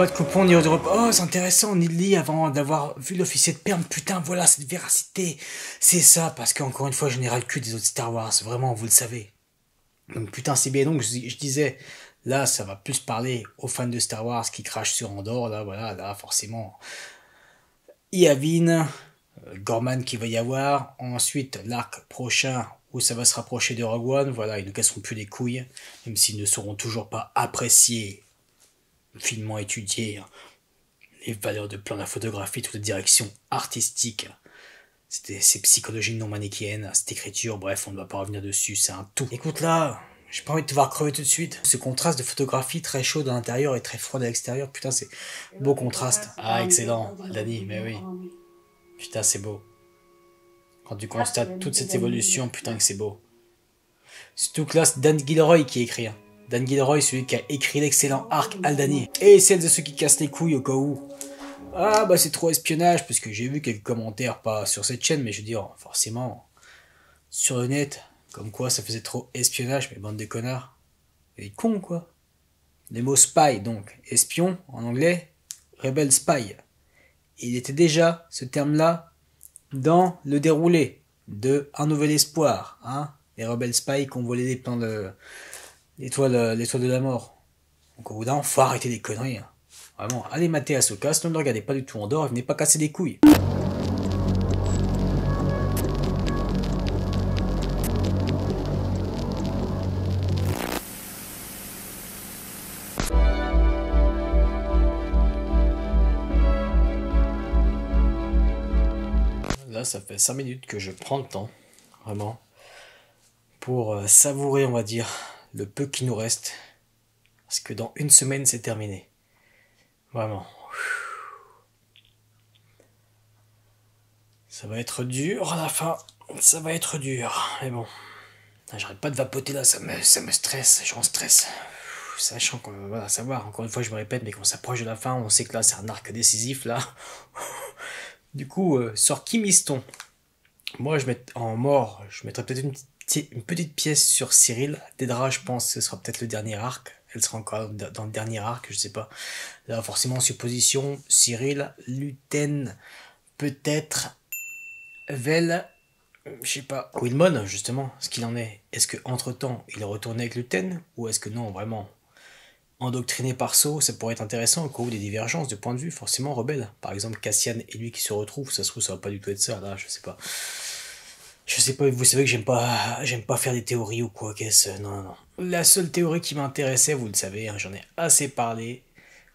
Pas de coupon ni de repas. Oh, c'est intéressant, ni de lit avant d'avoir vu l'officier de perme. Putain, voilà cette véracité. C'est ça, parce qu'encore une fois, je n'ai ras le cul des autres Star Wars. Vraiment, vous le savez. Donc putain, c'est bien. Donc je disais, là, ça va plus parler aux fans de Star Wars qui crachent sur Andorre. Là, voilà, là, forcément. Yavin, Gorman qui va y avoir. Ensuite, l'arc prochain où ça va se rapprocher de Rogue One. Voilà, ils ne casseront plus les couilles, même s'ils ne sauront toujours pas apprécier, finement étudier les valeurs de plan de la photographie, toute la direction artistique. C'est psychologie non manichéenne, cette écriture, bref, on ne va pas revenir dessus, c'est un tout. Écoute là, j'ai pas envie de te voir crever tout de suite. Ce contraste de photographie très chaud à l'intérieur et très froid à l'extérieur, putain, c'est beau contraste. Ah, excellent, Dani, mais oui. Putain, c'est beau. Quand tu constates toute cette évolution, putain que c'est beau. Surtout que là, c'est Dan Gilroy qui écrit. Dan Gilroy, celui qui a écrit l'excellent arc Aldani. Et celle de ceux qui cassent les couilles au cas où. Ah bah c'est trop espionnage, parce que j'ai vu quelques commentaires, pas sur cette chaîne, mais je veux dire, forcément, sur le net, comme quoi ça faisait trop espionnage, mais bande de connards. Et cons quoi. Les mots spy, donc, espion, en anglais, rebel spy. Il était déjà, ce terme-là, dans le déroulé de Un Nouvel Espoir, hein. Les rebel spy qui ont volé les plans de l'étoile de la mort. Donc au bout d'un moment, faut arrêter les conneries, hein. Vraiment, allez mater Ahsoka, sinon ne regardez pas du tout Andorre et venez pas casser des couilles. Là, ça fait 5 minutes que je prends le temps, vraiment, pour savourer, on va dire, le peu qui nous reste. Parce que dans une semaine, c'est terminé. Vraiment. Ça va être dur à la fin. Ça va être dur. Mais bon. J'arrête pas de vapoter là, ça me stresse. J'en stresse. Sachant qu'on va savoir, encore une fois, je me répète, mais qu'on s'approche de la fin, on sait que là, c'est un arc décisif là. Du coup, sur qui mise-t-on? Moi, en mort, je mettrais peut-être une petite pièce sur Cyril. Dédra, je pense, ce sera peut-être le dernier arc. Elle sera encore dans le dernier arc, je sais pas. Là, forcément, en supposition, Cyril, Luten, peut-être, Vel, je sais pas. Wilmon, justement, ce qu'il en est. Est-ce que entre temps il est retourné avec Luten, ou est-ce que non, vraiment endoctriné par Saw, ça pourrait être intéressant au cas où des divergences de point de vue, forcément rebelles. Par exemple, Cassian et lui qui se retrouvent, ça se trouve, ça va pas du tout être ça, là, je sais pas. Je sais pas, vous savez que j'aime pas faire des théories ou quoi, qu'est-ce, non. La seule théorie qui m'intéressait, vous le savez, hein, j'en ai assez parlé,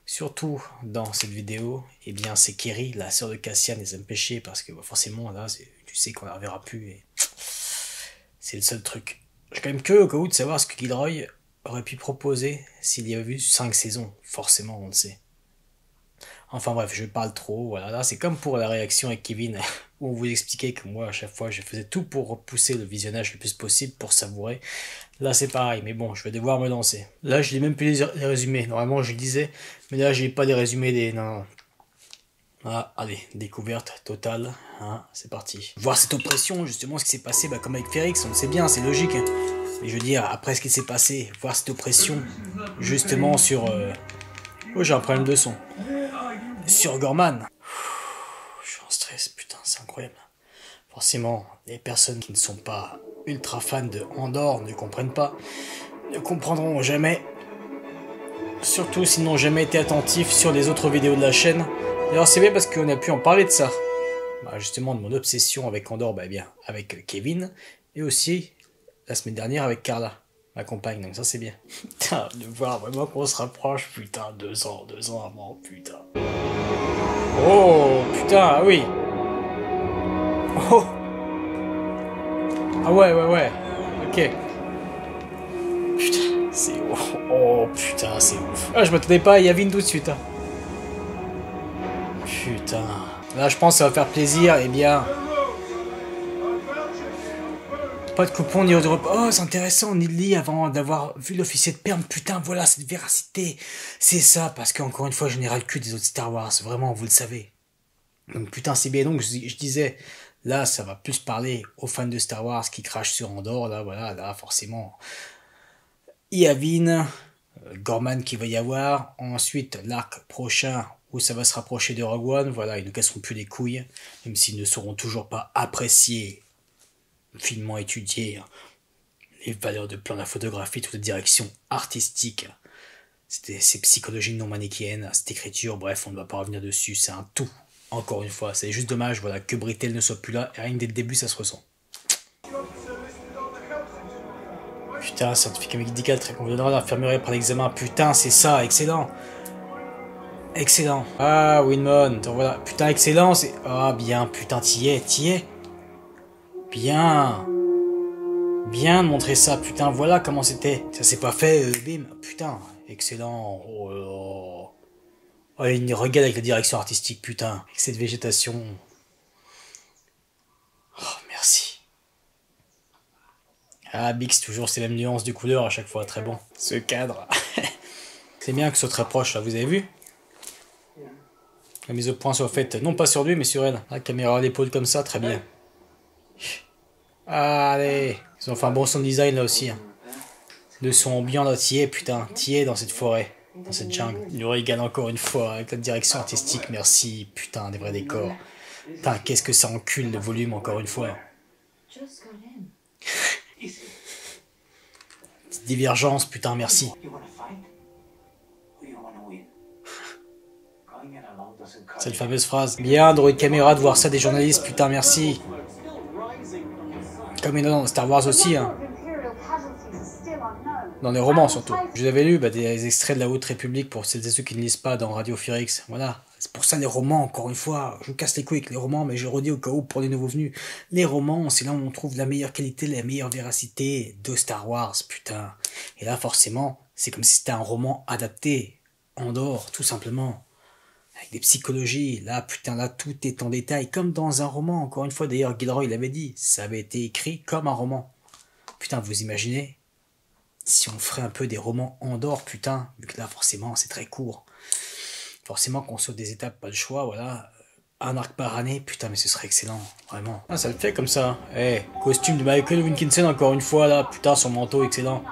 surtout dans cette vidéo, eh bien c'est Kerry, la sœur de Cassian, et ça me pêchait, parce que bah, forcément, là, tu sais qu'on la reverra plus, et c'est le seul truc. Je suis quand même curieux au cas où de savoir ce que Gilroy aurait pu proposer s'il y avait eu 5 saisons, forcément, on le sait. Enfin bref, je parle trop, voilà, là c'est comme pour la réaction avec Kevin, où on vous expliquait que moi à chaque fois je faisais tout pour repousser le visionnage le plus possible pour savourer. Là c'est pareil, mais bon, je vais devoir me lancer. Là je lis même plus les résumés, normalement je le disais, mais là j'ai pas les résumés des... Non. Ah, allez, découverte totale, hein, c'est parti. Voir cette oppression, justement, ce qui s'est passé, bah, comme avec Férix, on le sait bien, c'est logique. Hein. Mais je veux dire, après ce qui s'est passé, voir cette oppression, justement, sur... Oh, j'ai un problème de son. Sur Gorman. Je suis en stress, putain, c'est incroyable. Forcément, les personnes qui ne sont pas ultra fans de Andorre ne comprennent pas, ne comprendront jamais. Surtout s'ils n'ont jamais été attentifs sur les autres vidéos de la chaîne. D'ailleurs, c'est bien parce qu'on a pu en parler de ça. Bah, justement, de mon obsession avec Andorre, bah, bien, avec Kevin, et aussi, la semaine dernière, avec Carla, ma compagne, donc ça c'est bien. Putain, de voir vraiment qu'on se rapproche, putain, 2 ans avant, putain. Oh, putain, ah oui. Oh. Ah ouais, ok. Putain, c'est ouf. Oh, putain, c'est ouf. Ah, je m'attendais pas à Yavin tout de suite, hein. Putain. Là, je pense que ça va faire plaisir, eh bien... Pas de coupon ni de repas. Oh, c'est intéressant, ni de lit avant d'avoir vu l'officier de perme. Putain, voilà cette véracité. C'est ça, parce qu'encore une fois, je n'ai ras le cul des autres Star Wars. Vraiment, vous le savez. Donc putain, c'est bien. Donc je disais, là, ça va plus parler aux fans de Star Wars qui crachent sur Andorre. Là, voilà, là, forcément. Yavin, Gorman qui va y avoir. Ensuite, l'arc prochain où ça va se rapprocher de Rogue One. Voilà, ils ne casseront plus les couilles, même s'ils ne sauront toujours pas apprécier, finement étudier les valeurs de plan de la photographie, toute la direction artistique. Ces psychologies non manichéennes, cette écriture, bref, on ne va pas revenir dessus, c'est un tout. Encore une fois, c'est juste dommage voilà, que Britell ne soit plus là, et rien que dès le début, ça se ressent. Putain, certificat médical très convenant, l'infirmerie par l'examen, putain, c'est ça, excellent. Excellent. Ah, Winmon, voilà, putain, excellent, c'est... Ah, bien, putain, t'y es. Bien. Bien de montrer ça, putain, voilà comment c'était. Ça s'est pas fait, bim, putain, excellent. Oh là là. Oh, il regarde avec la direction artistique, putain, avec cette végétation. Oh, merci. Ah, Bix, toujours ces mêmes nuances de couleurs à chaque fois, très bon. Ce cadre. C'est bien que ce soit très proche, là, vous avez vu? La mise au point soit faite, non pas sur lui, mais sur elle. La caméra à l'épaule comme ça, très bien. Allez. Ils ont fait un bon sound design là aussi. Le son ambiant là, t'y es, putain. T'y es dans cette forêt, dans cette jungle. Il nous régale encore une fois avec la direction artistique, merci. Putain, des vrais décors. Putain, qu'est-ce que ça encule le volume encore une fois. Petite divergence, putain, merci. Cette fameuse phrase. Bien, droit de caméra, de voir ça des journalistes, putain, merci. Comme dans Star Wars aussi, hein. Dans les romans surtout. Je l'avais lu, des extraits de la Haute République pour celles et ceux qui ne lisent pas dans Radio Furix. Voilà. C'est pour ça les romans, encore une fois. Je me casse les couilles avec les romans, mais je redis au cas où pour les nouveaux venus. Les romans, c'est là où on trouve la meilleure qualité, la meilleure véracité de Star Wars, putain. Et là, forcément, c'est comme si c'était un roman adapté. Andorre, tout simplement. Avec des psychologies, là, putain, là, tout est en détail, comme dans un roman, encore une fois, d'ailleurs, Gilroy l'avait dit, ça avait été écrit comme un roman. Putain, vous imaginez, si on ferait un peu des romans Andorre, putain, vu que là, forcément, c'est très court. Forcément, qu'on saute des étapes, pas le choix, voilà. Un arc par année, putain, mais ce serait excellent, vraiment. Ah, ça le fait comme ça. Eh, costume de Michael Wilkinson, encore une fois, là, putain, son manteau, excellent.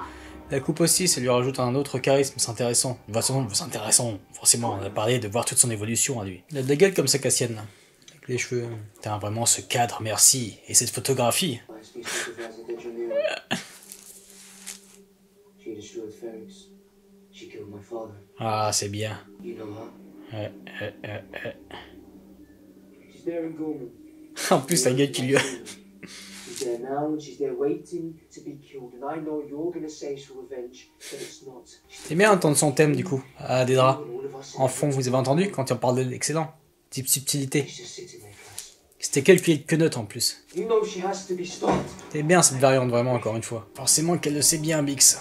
La coupe aussi, ça lui rajoute un autre charisme, c'est intéressant. De toute façon, c'est intéressant, forcément, on a parlé de voir toute son évolution à lui. Il a de la gueule comme sa Cassienne, là. Avec les cheveux. Putain, vraiment, ce cadre, merci. Et cette photographie. Ah, c'est bien. En plus, la gueule qui lui a... C'est bien d'entendre son thème du coup, à des draps. En fond, vous avez entendu quand on parle de l'excellent. Type subtilité. C'était quelques notes en plus. C'est bien cette variante vraiment encore une fois. Forcément qu'elle le sait bien, Bix.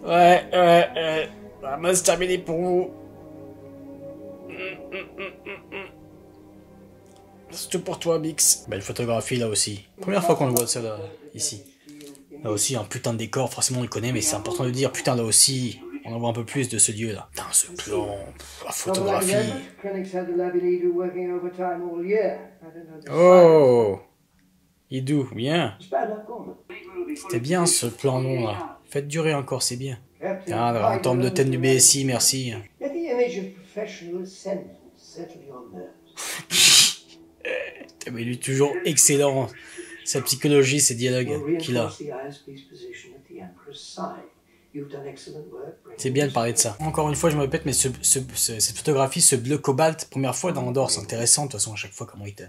Ouais. Ça va se terminer pour vous. C'est tout pour toi, Bix. Belle photographie là aussi. Première fois qu'on le voit ça là, ici. Là aussi, un putain de décor, forcément on le connaît, mais c'est important de dire, putain là aussi, on en voit un peu plus de ce lieu là. Putain, ce plan, la photographie. Oh, Idou, bien. C'était bien ce plan long là. Faites durer encore, c'est bien. Putain, en termes de thème du BSI, merci. Mais il est toujours excellent. Sa psychologie, ses dialogues qu'il a. C'est bien de parler de ça. Encore une fois, je me répète, mais cette photographie, ce bleu cobalt, première fois dans Andorre, c'est intéressant de toute façon à chaque fois comment il te...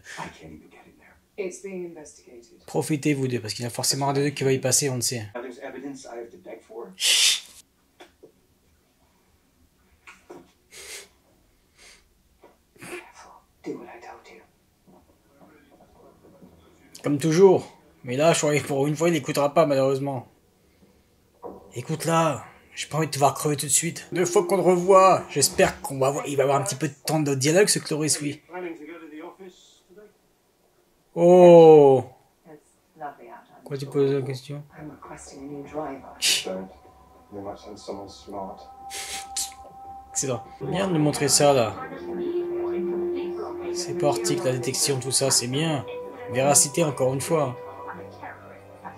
Profitez vous deux, parce qu'il y a forcément un de deux qui va y passer, on le sait. Comme toujours. Mais là, je crois que pour une fois, il n'écoutera pas, malheureusement. Écoute là, j'ai pas envie de te voir crever tout de suite. 2 fois qu'on le revoit, j'espère qu'il va avoir un petit peu de temps de dialogue, ce Cloris, oui. Oh! Quoi tu poses la question? Excellent. Bien de nous montrer ça, là. C'est portique, la détection, tout ça, c'est bien. Véracité, encore une fois.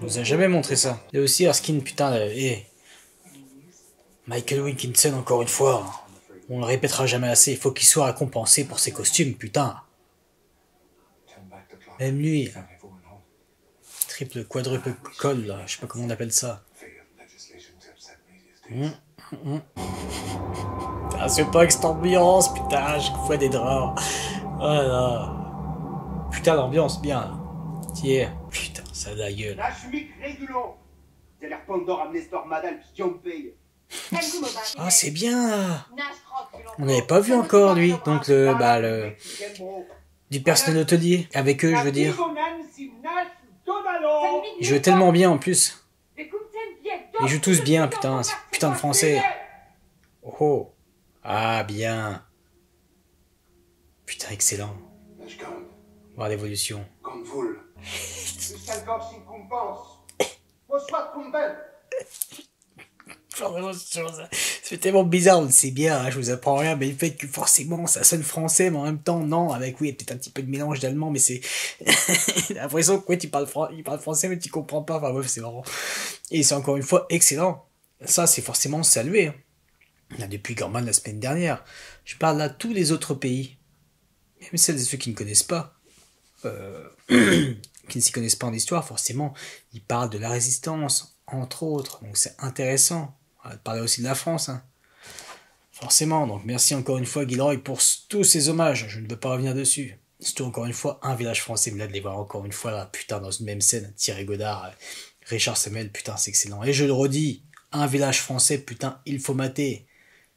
On nous a jamais montré ça. Et aussi Erskine, putain, Michael Wilkinson, encore une fois. On le répétera jamais assez, il faut qu'il soit récompensé pour ses costumes, putain. Même lui. Triple, quadruple col, là, je sais pas comment on appelle ça. Ah, c'est pas que cette ambiance, putain, je vois des draps. Voilà. Putain, l'ambiance, bien, là. Tiens, putain, ça a de la gueule. Ah, c'est bien, là. On n'avait pas vu encore, lui. Donc, du personnel hôtelier. Avec eux, je veux dire. Ils jouent tellement bien, en plus. Ils jouent tous bien, putain. C'est putain de français. Oh oh. Ah, bien. Putain, excellent. Voir l'évolution. C'est tellement bizarre, c'est bien, hein, je vous apprends rien, mais le fait que forcément ça sonne français, mais en même temps, non, avec oui, peut-être un petit peu de mélange d'allemand, mais c'est. J'ai l'impression que ouais, il parle français, mais tu comprends pas, enfin bref, c'est marrant. Et c'est encore une fois excellent. Ça, c'est forcément salué. Hein. Là, depuis Gorman la semaine dernière. Je parle là tous les autres pays, même celles et ceux qui ne connaissent pas, qui ne s'y connaissent pas en histoire, forcément, ils parlent de la résistance, entre autres, donc c'est intéressant. On va parler aussi de la France, hein. Forcément, donc merci encore une fois Gilroy pour tous ces hommages, je ne veux pas revenir dessus. Surtout encore une fois, un village français, mais là de les voir encore une fois là, putain, dans une même scène, Thierry Godard, Richard Samuel, putain, c'est excellent. Et je le redis, un village français, putain, il faut mater.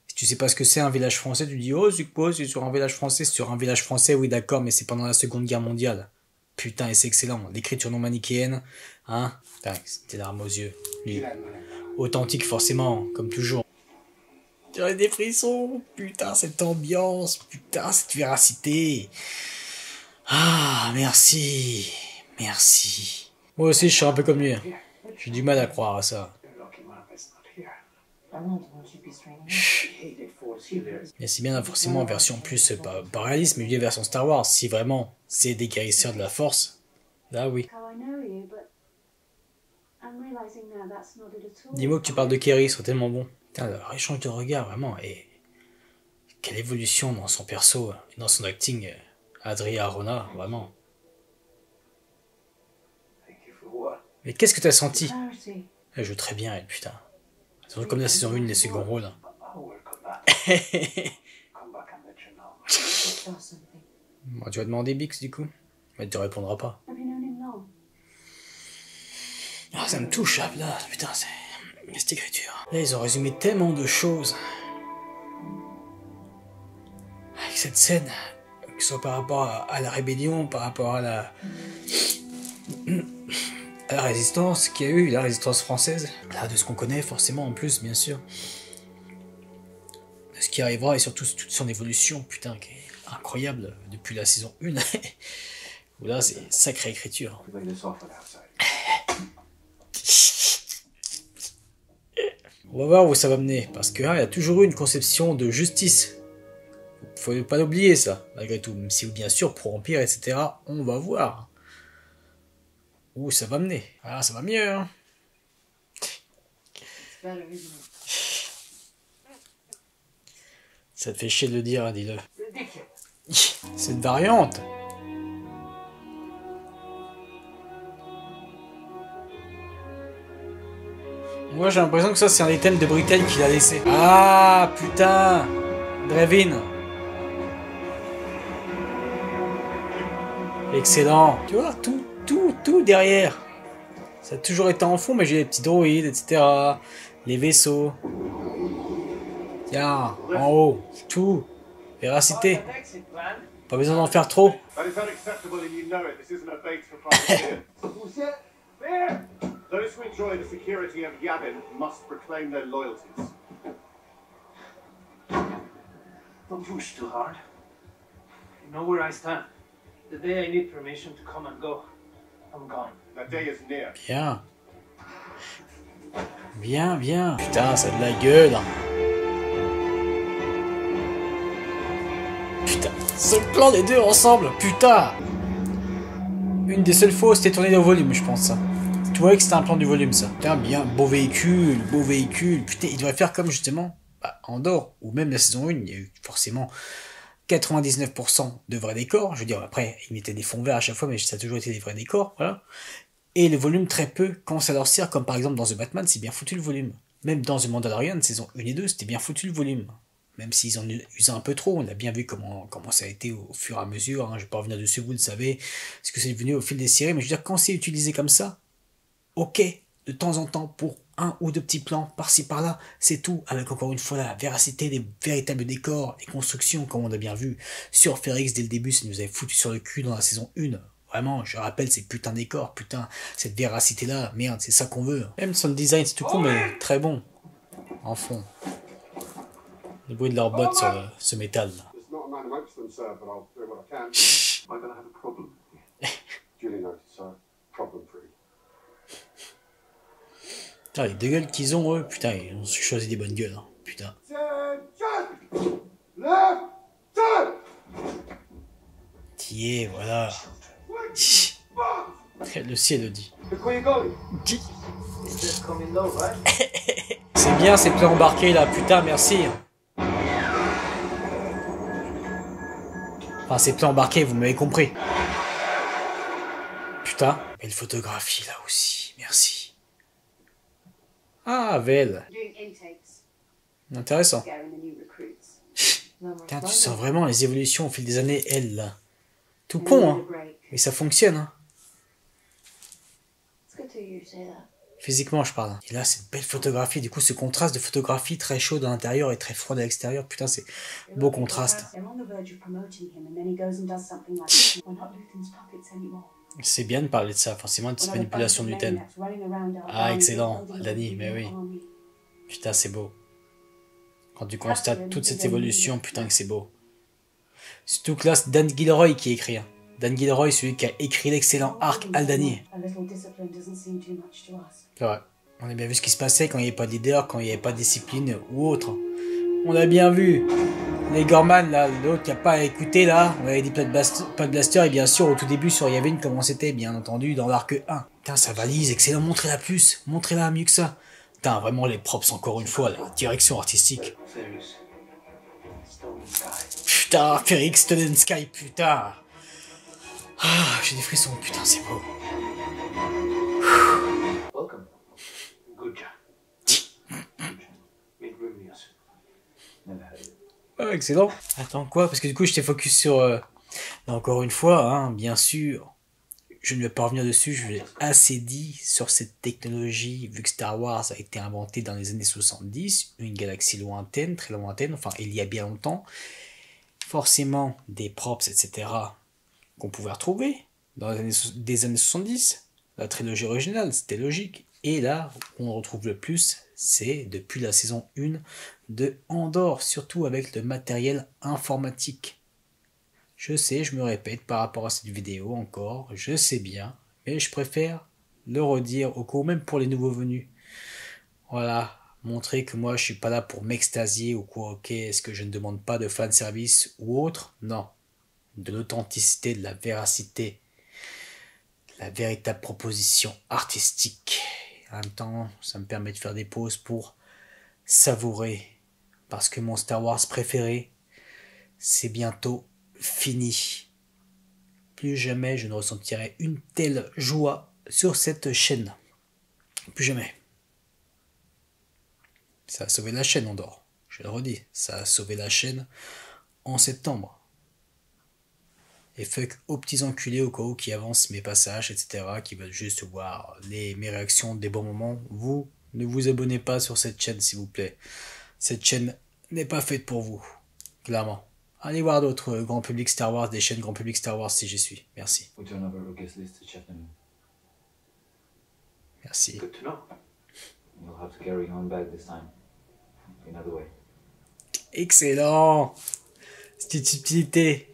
Si tu sais pas ce que c'est un village français, tu dis, oh, c'est quoi, c'est sur un village français, c'est sur un village français, oui d'accord, mais c'est pendant la Seconde Guerre mondiale. Putain, et c'est excellent, l'écriture non manichéenne, hein, putain, c'était larmes aux yeux. Lui. Authentique forcément, comme toujours. J'aurais des frissons, putain, cette ambiance, putain, cette véracité. Ah, merci, merci. Moi aussi, je suis un peu comme lui. J'ai du mal à croire à ça. Mais c'est bien forcément en version plus, pas réaliste, mais bien version Star Wars. Si vraiment c'est des guérisseurs de la Force, là oui. Dis-moi que tu parles de Kerry, ce serait tellement bon. Putain, leur échange de regard, vraiment, et quelle évolution dans son perso, dans son acting, Adria Arjona, vraiment. Mais qu'est-ce que t'as senti? Elle joue très bien, elle, putain. C'est comme la saison 1, les seconds rôles. Bon, tu vas demander Bix, du coup? Mais tu répondras pas. Ah, ça me touche, là, putain, c'est cette écriture. Là, ils ont résumé tellement de choses. Avec cette scène, que ce soit par rapport à la rébellion, par rapport à la résistance qu'il y a eu, la résistance française. Là, de ce qu'on connaît, forcément, en plus, bien sûr. De ce qui arrivera, et surtout toute son évolution, putain, qui est incroyable depuis la saison 1. Où là, c'est sacrée écriture. On va voir où ça va mener, parce que il y a toujours eu une conception de justice. Faut pas l'oublier ça, malgré tout. Même si bien sûr, pour Empire, etc., on va voir où ça va mener. Ah, ça va mieux, hein. Ça te fait chier de le dire, hein, dis-le. C'est une variante. Moi j'ai l'impression que ça c'est un item de Britain qu'il a laissé. Ah putain, Drevin. Excellent. Tu vois, tout derrière. Ça a toujours été en fond, mais j'ai les petits droïdes, etc. Les vaisseaux. Tiens, en haut, tout. Véracité. Pas besoin d'en faire trop. Those who enjoy the security of Yavin must proclaim their loyalties. Don't push too hard. You know where I stand. The day I need permission to come and go, I'm gone. That day is near. Bien. Bien, bien. Putain, ça a de la gueule. Putain, ce plan des deux ensemble, putain. Une des seules fois où c'était tourné au volume, je pense ça. Tu vois que c'était un plan du volume, ça. Putain, bien, beau véhicule, beau véhicule. Putain, il devrait faire comme justement Andorre, ou même la saison 1, il y a eu forcément 99% de vrais décors. Je veux dire, après, ils mettaient des fonds verts à chaque fois, mais ça a toujours été des vrais décors, voilà. Et le volume très peu, quand ça leur sert, comme par exemple dans The Batman, c'est bien foutu le volume. Même dans The Mandalorian, saison 1 et 2, c'était bien foutu le volume. Même s'ils en usaient un peu trop, on a bien vu comment ça a été au fur et à mesure. Hein. Je ne vais pas revenir dessus, vous le savez, ce que c'est devenu au fil des séries, mais je veux dire, quand c'est utilisé comme ça, ok, de temps en temps, pour un ou deux petits plans, par-ci par-là, c'est tout, avec encore une fois la véracité des véritables décors, les constructions, comme on a bien vu sur Ferrix dès le début, ça nous avait foutu sur le cul dans la saison 1. Vraiment, je rappelle ces putains décors, putain, cette véracité-là, merde, c'est ça qu'on veut. Même son design, c'est tout con, mais très bon. En fond. Le bruit de leurs bottes sur ce métal. Là. There's not a man amongst them, sir, but I'll do what I can. Am I going to have a problem? Duly noted, sir. Problem free. Putain, les deux gueules qu'ils ont, eux, putain, ils ont choisi des bonnes gueules, hein. Putain. Tiens, voilà. Le ciel le dit. C'est bien ces plans embarqués là, putain, merci. Enfin, ces plans embarqués, vous m'avez compris. Putain, belle photographie là aussi, merci. Ah, Vel. Intéressant. Putain, tu sens vraiment les évolutions au fil des années, elle là. Tout con, hein. Mais ça fonctionne, hein. Physiquement, je parle. Et là, cette belle photographie, du coup, ce contraste de photographie très chaude à l'intérieur et très froide à l'extérieur, putain, c'est beau contraste. C'est bien de parler de ça, forcément, de cette manipulation du thème. Ah, excellent, Dani, mais oui. Putain, c'est beau. Quand tu constates toute cette évolution, putain que c'est beau. Surtout que là, c'est Dan Gilroy qui écrit. Hein. Dan Gilroy, celui qui a écrit l'excellent arc Aldani. C'est vrai. On a bien vu ce qui se passait quand il n'y avait pas de leader, quand il n'y avait pas de discipline ou autre. On a bien vu les Gorman, là, l'autre qui n'a pas écouté, là. On avait dit pas de blaster, et bien sûr, au tout début, sur Yavin, comment c'était, bien entendu, dans l'arc 1. Putain, sa valise, excellent, montrez-la plus. Montrez-la mieux que ça. Putain, vraiment les props, encore une fois, la direction artistique. Putain, Ferrix, Stone Sky, putain. Ah, j'ai des frissons, putain, c'est beau. Welcome. Good job. Make room, yes. Never had it. Ah, excellent. Attends, quoi? Parce que du coup, j'étais focus sur... Encore une fois, hein, bien sûr, je ne vais pas revenir dessus, je l'ai assez dit sur cette technologie, vu que Star Wars a été inventé dans les années 70, une galaxie lointaine, très lointaine, enfin, il y a bien longtemps. Forcément, des props, etc., qu'on pouvait retrouver dans les années, des années 70. La trilogie originale, c'était logique. Et là, on retrouve le plus, c'est depuis la saison 1 de Andorre, surtout avec le matériel informatique. Je sais, je me répète par rapport à cette vidéo encore, je sais bien, mais je préfère le redire au coup, même pour les nouveaux venus. Voilà, montrer que moi je suis pas là pour m'extasier ou quoi, ok, est-ce que je ne demande pas de fanservice ou autre? Non. De l'authenticité, de la véracité, la véritable proposition artistique. En même temps, ça me permet de faire des pauses pour savourer, parce que mon Star Wars préféré, c'est bientôt fini. Plus jamais je ne ressentirai une telle joie sur cette chaîne. Plus jamais. Ça a sauvé la chaîne, Andorre. Je le redis, ça a sauvé la chaîne en septembre. Et fuck aux petits enculés au cas où qui avancent mes passages, etc., qui veulent juste voir mes réactions des bons moments. Vous, ne vous abonnez pas sur cette chaîne, s'il vous plaît. Cette chaîne n'est pas faite pour vous, clairement. Allez voir d'autres grand public Star Wars, des chaînes grand public Star Wars si j'y suis. Merci. Merci. Good to know. You'll have to carry on back this time. Another way. Excellent. Petite subtilité.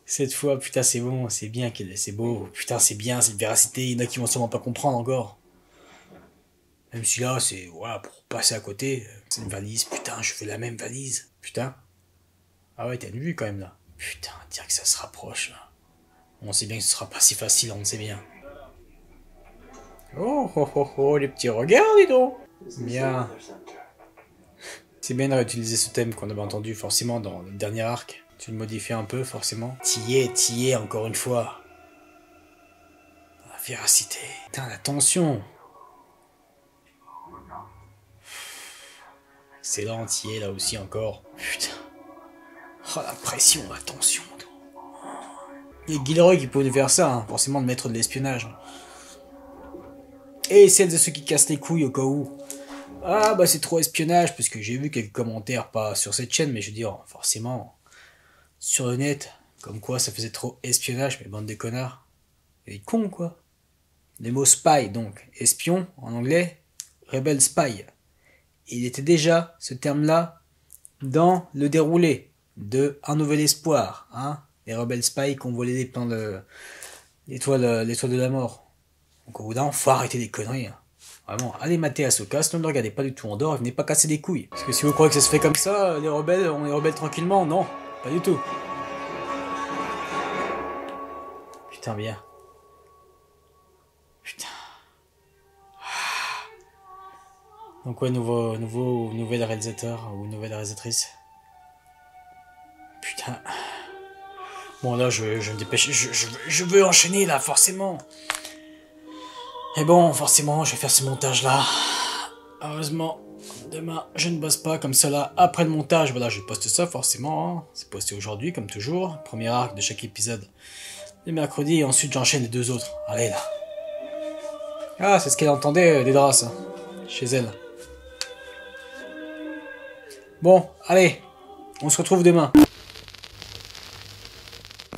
Cette fois, putain, c'est bon, c'est bien, c'est beau. Putain, c'est bien, cette véracité. Il y en a qui vont sûrement pas comprendre encore. Même si là, c'est voilà, pour passer à côté. C'est une valise. Putain, je fais la même valise. Putain. Ah ouais, t'as une vue quand même là. Putain, dire que ça se rapproche là. On sait bien que ce sera pas si facile, on le sait bien. Oh, oh, oh, oh, les petits regards, dis donc. Is this Bien. another center? C'est bien de réutiliser ce thème qu'on avait entendu forcément dans le dernier arc. Tu le modifies un peu, forcément. T'y es, encore une fois. La véracité. Putain, la tension. Excellent, t'y es là aussi encore. Putain. Oh, la pression, la tension. Il y a Gilroy qui pouvait faire ça, hein, forcément le maître de l'espionnage. Et celles de ceux qui cassent les couilles au cas où. Ah bah c'est trop espionnage, parce que j'ai vu quelques commentaires, pas sur cette chaîne, mais je veux dire, forcément, sur le net, comme quoi ça faisait trop espionnage, mais bande de connards. Et cons quoi. Le mot spy, donc, espion, en anglais, rebel spy. Il était déjà, ce terme-là, dans le déroulé de Un Nouvel Espoir, hein. Les rebel spies qui ont volé les plans de l'étoile de la mort. Donc au bout d'un moment, faut arrêter les conneries. Hein. Vraiment, allez mater Ahsoka, sinon ne le regardez pas du tout en dehors et venez pas casser des couilles. Parce que si vous croyez que ça se fait comme ça, les rebelles, on les rebelle tranquillement, non, pas du tout. Putain bien. Putain. Donc ouais, nouvel réalisateur ou nouvelle réalisatrice. Putain. Bon là, je me dépêche, je veux enchaîner là, forcément. Et bon, forcément, je vais faire ce montage-là. Heureusement, demain, je ne bosse pas comme ça là. Après le montage, voilà, je poste ça forcément. Hein. C'est posté aujourd'hui, comme toujours. Premier arc de chaque épisode. Le mercredi, et ensuite j'enchaîne les deux autres. Allez là. Ah, c'est ce qu'elle entendait des draps, hein, chez elle. Bon, allez, on se retrouve demain.